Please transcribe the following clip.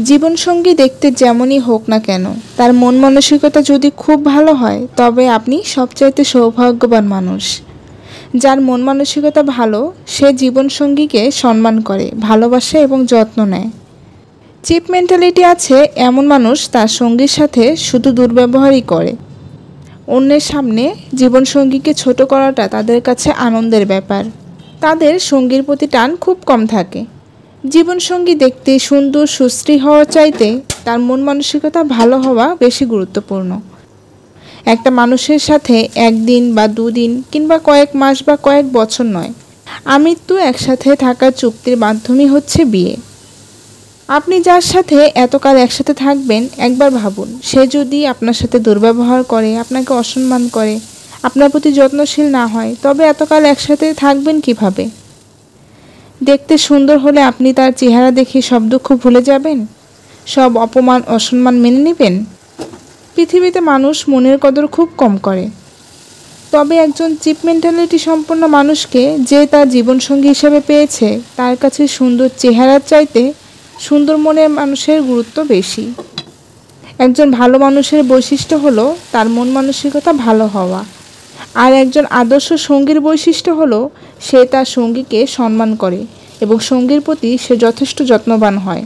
জীবনসঙ্গী দেখতে যেমনই হোক না কেন, তার মন মানসিকতা যদি খুব ভালো হয় তবে আপনি সবচাইতে সৌভাগ্যবান মানুষ। যার মন মানসিকতা ভালো সে জীবনসঙ্গীকে সম্মান করে, ভালোবাসে এবং যত্ন নেয়। চিপ মেন্টালিটি আছে এমন মানুষ তার সঙ্গীর সাথে শুধু দুর্ব্যবহারই করে। অন্যের সামনে জীবনসঙ্গীকে ছোট করাটা তাদের কাছে আনন্দের ব্যাপার। তাদের সঙ্গীর প্রতি টান খুব কম থাকে। জীবনসঙ্গী দেখতে সুন্দর সুশ্রী হওয়ার চাইতে তার মন মানসিকতা ভালো হওয়া বেশি গুরুত্বপূর্ণ। একটা মানুষের সাথে একদিন বা দুদিন কিংবা কয়েক মাস বা কয়েক বছর নয়, আমৃত্যু একসাথে থাকার চুক্তির মাধ্যমই হচ্ছে বিয়ে। আপনি যার সাথে এতকাল একসাথে থাকবেন একবার ভাবুন, সে যদি আপনার সাথে দুর্ব্যবহার করে, আপনাকে অসম্মান করে, আপনার প্রতি যত্নশীল না হয়, তবে এতকাল একসাথে থাকবেন কিভাবে? দেখতে সুন্দর হলে আপনি তার চেহারা দেখে সব দুঃখ ভুলে যাবেন, সব অপমান অসম্মান মেনে নেবেন? পৃথিবীতে মানুষ মনের কদর খুব কম করে। তবে একজন চিপ মেন্টালিটি সম্পন্ন মানুষকে যে তার জীবনসঙ্গী হিসেবে পেয়েছে, তার কাছে সুন্দর চেহারার চাইতে সুন্দর মনের মানুষের গুরুত্ব বেশি। একজন ভালো মানুষের বৈশিষ্ট্য হলো তার মন মানসিকতা ভালো হওয়া, আর একজন আদর্শ সঙ্গীর বৈশিষ্ট্য হলো সে তার সঙ্গীকে সম্মান করে এবং সঙ্গীর প্রতি সে যথেষ্ট যত্নবান হয়।